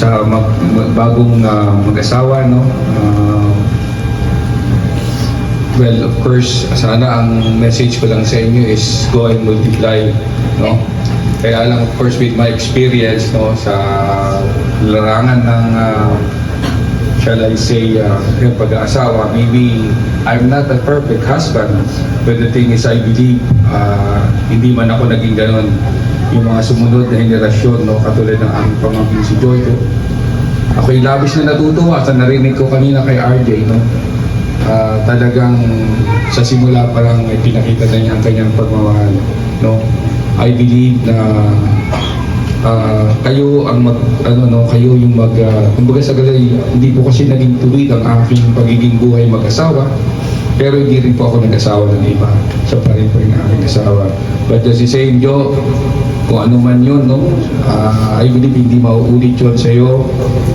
sa bagong mag-asawa, no? Well, of course, sana ang message ko lang sa inyo is go and multiply, no? Kaya lang, of course, with my experience, no, sa larangan ng shall I say, yung pag-aasawa, maybe I'm not a perfect husband, but the thing is, I believe, hindi man ako naging ganon. Yung mga sumunod na henerasyon, no, katulad ng aming pamangkin si Jojo, ako'y labis na natutuwa sa narinig ko kanina kay RJ, no. Talagang sa simula pa lang ay pinakita na niya ang kanyang pagmamahal, no. I believe na kayo ang kayo yung kumbaga sa galay, hindi po kasi naging tuwid ang aking pagiging buhay mag-asawa, pero hindi rin po ako nag-asawa ng iba. Siya pa rin po yung aking asawa. But as the same, Jo, kung ano man yun, no, I believe hindi mauulit yun sa iyo.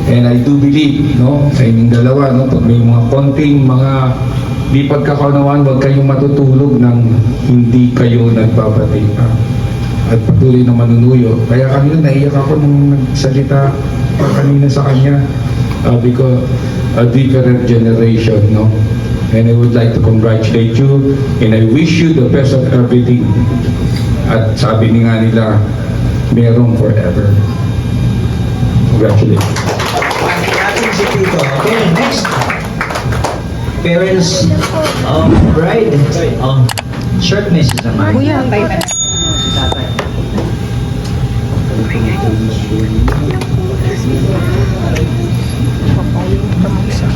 And I do believe, no, sa inyong dalawa, no, pag may mga konting mga di pagkakaunawaan, huwag kayong matutulog ng hindi kayo nagbabati at patuloy na manunuyo. Kaya kanina naiyak ako nung nagsalita kanina sa kanya, because a different generation, no? And I would like to congratulate you and I wish you the best of everything. At sabi ni nga nila, merong forever. Congratulations. Ating si Tito. Okay, next. Parents of bride. Short message naman. Kuya, tayo na.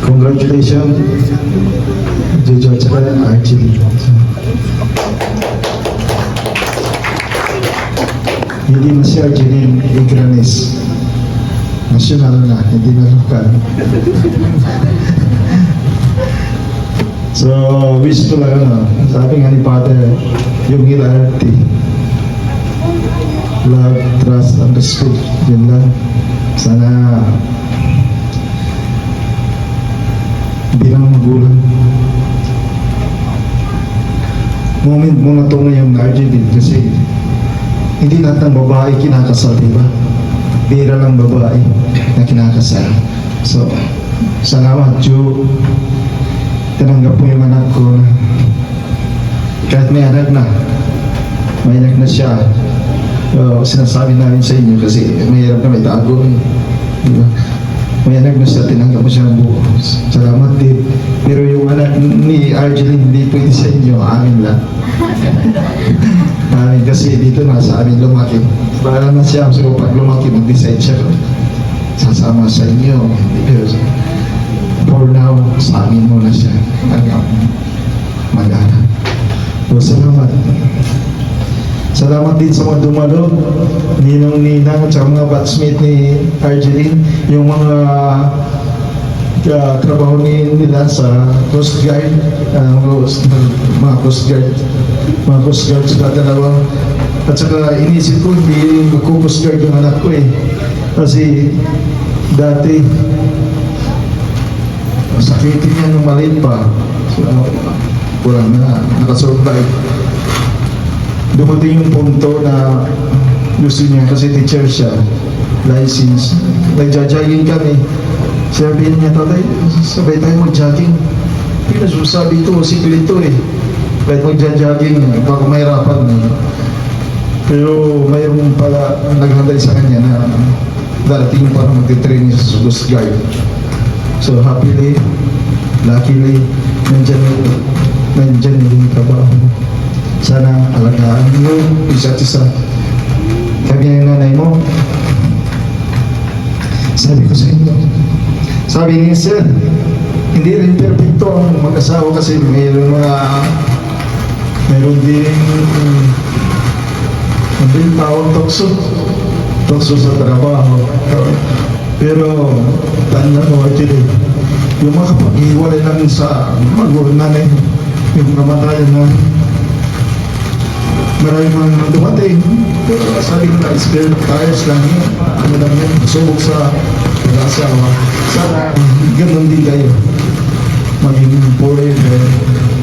Congratulations, Jojo at saka Archie. Hindi na si Archie Igranes. National na, hindi na lokal. So, wish ko lang, sabi nga ni Father, yung hierarchy. Love, trust, and respect. Yun lang. Sana bilang magulang. Moment mo na ito ngayong Argentine kasi hindi lahat ng babae kinakasal, diba? Bira lang babae na kinakasal. So, salamat, Joe. Tinanggap mo yung anak ko. Kahit may anak na siya. Sinasabi namin sa inyo kasi mahirap na may tago. Diba? May anak na siya, tinanggap mo siya ng buo. Salamat din. Pero yung anak ni Argeline, hindi pwede sa inyo, amin lang. Amin kasi dito na sa amin lumaki. Para na siya, so pag lumaki, mag-decide siya. Sasama sa inyo. Pero for now, sa amin muna siya. Hanggang mag-anak. So, salamat. Salamat din sa mga dumalo, ninong-ninang at mga batchmate ni Argeline, yung mga trabaho nila sa Coast Guard, mga Coast Guard sila dalawa. At saka inisip ko, hindi mag-Coast Guard yung anak ko kasi dati sakitin niya nung maliit pa. So, kurang na, nakasurvive. Dumating yung punto na gusto niya kasi teacher siya, license. Nagja-jogging kami. Sabi niya, tatay, sabay tayo mag-jogging. Sabi ito, simple ito Kahit magja-jogging, baka mahirapan Pero mayroon pala naghanday sa kanya na darating para mag-training sa Coast Guard. So happily, luckily, nandyan yung trabaho. Sana alagaan mo isa't isa. Kami ang nanay mo. Sabi ko sa inyo, sabi niya sir, hindi rin perfecto ang mag-asawa kasi mayroon din tawag tukso sa trabaho. Pero tanda mo actually, yung makapag-iwalay lang sa magulang nanay, yung kamatayan na maraming mga dumating. Pero sabi ko na, spare tires lang yun. Ano lang yun, subok sa pag-asawa. Sana ganun din kayo. Maging puri,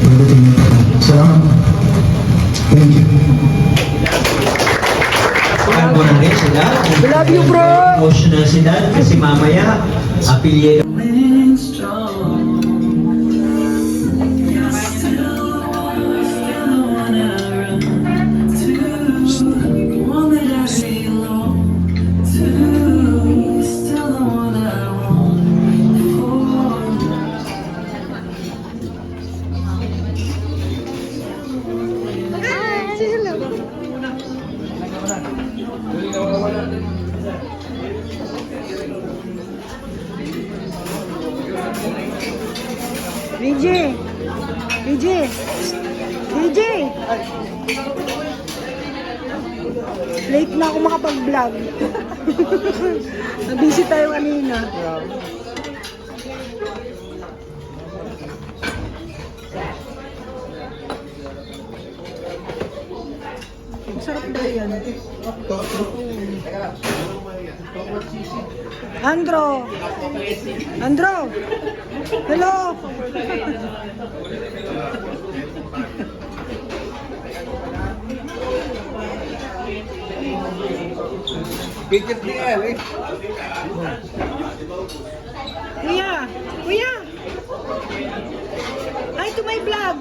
pagdating nito. Salamat. Thank you. Palakpakan mo na rin si Dad. Love you, bro. Emotional si Dad kasi mamaya, apelyido. DJ! DJ! DJ! Late na ako makapag-vlog. Busy tayo kanina. Masarap ba yan? Andro! Andro! Hello! Kuya! Kuya! Hi to my vlog!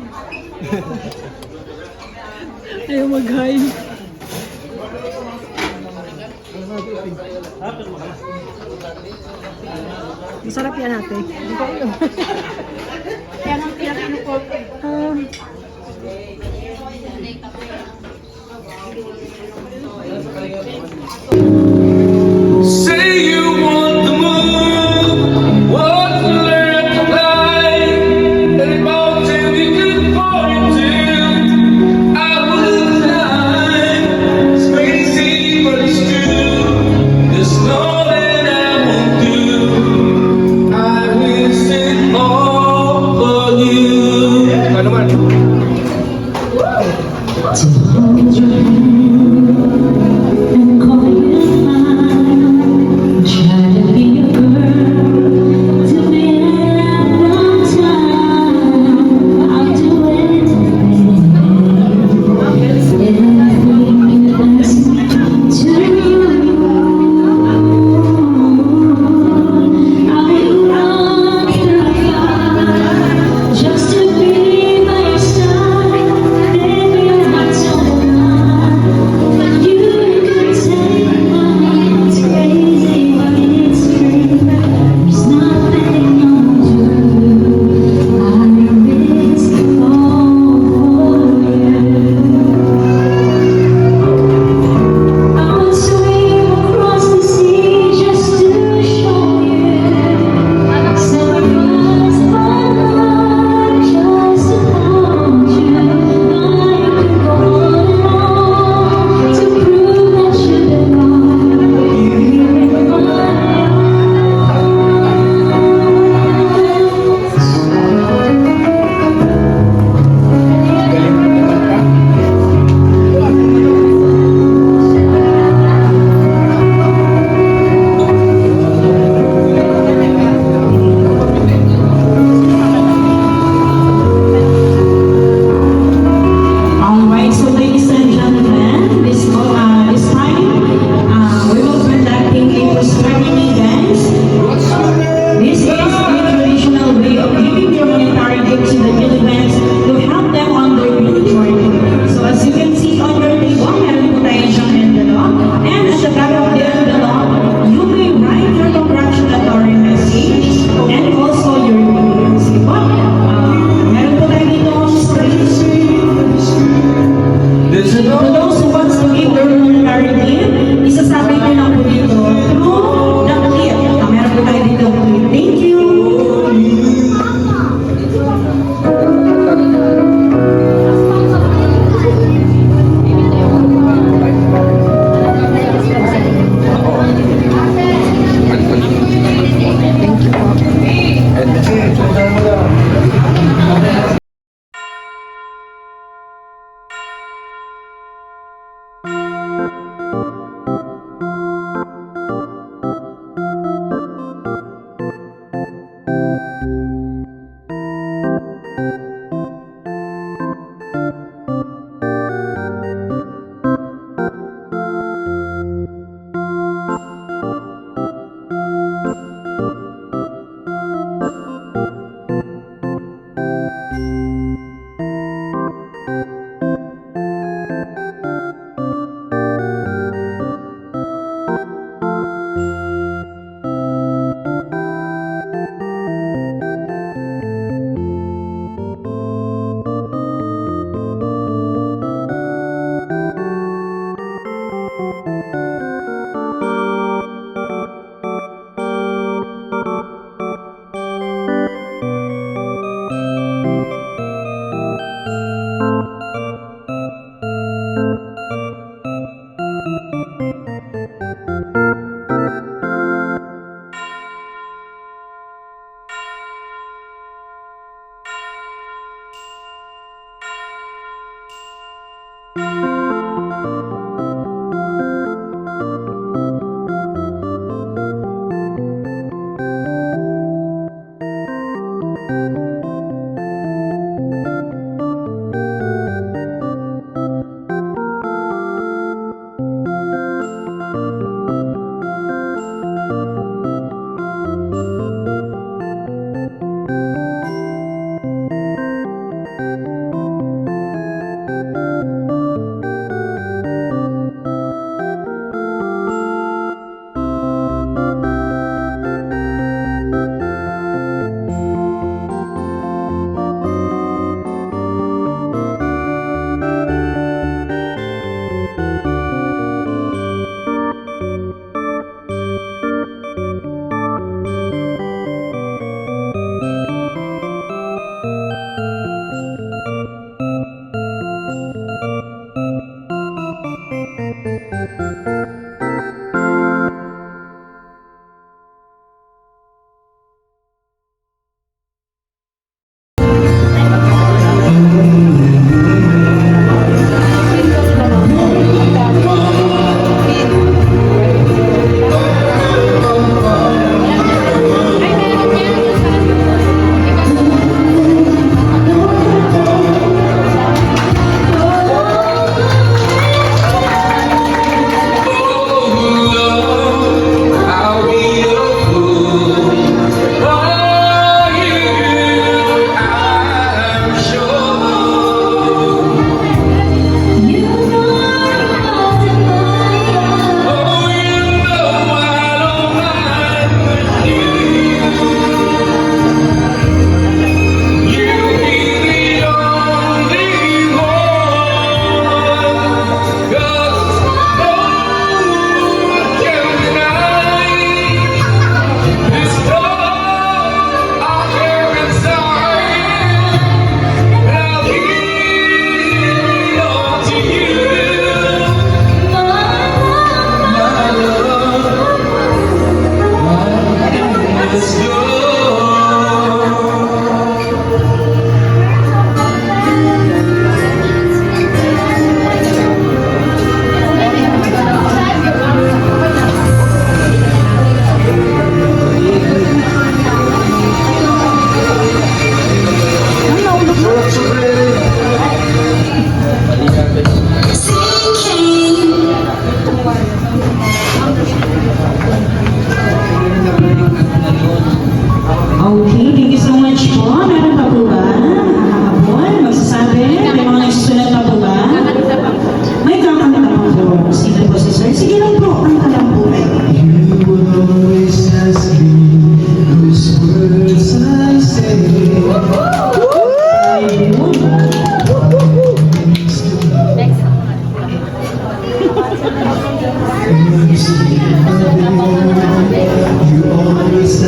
Ayaw mag-hi. Masarap yan natin. Yan ang pinakano ko. Say you want the moon, what's left to fly? And if all tell you good for you too, I would lie. It's crazy, but it's true. There's nothing I won't do. I will sit on.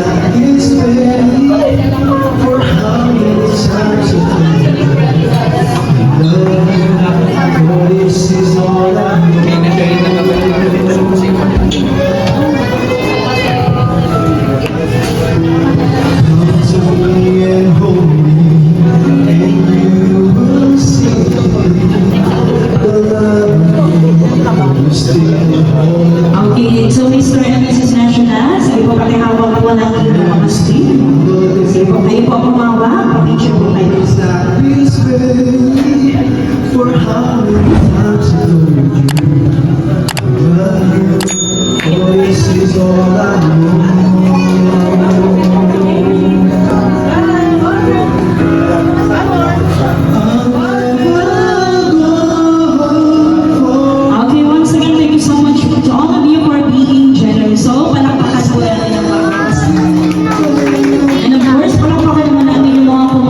that is ready for how many times you love, for this is all I Come to me and hold me, and you will see the love you still hold. Okay, so Mr. and Mrs. National, sige po pakihawak po ng inyong mga stick. Sige po, kayo po kumawak, picture po kayo. Is that is ready for how many times you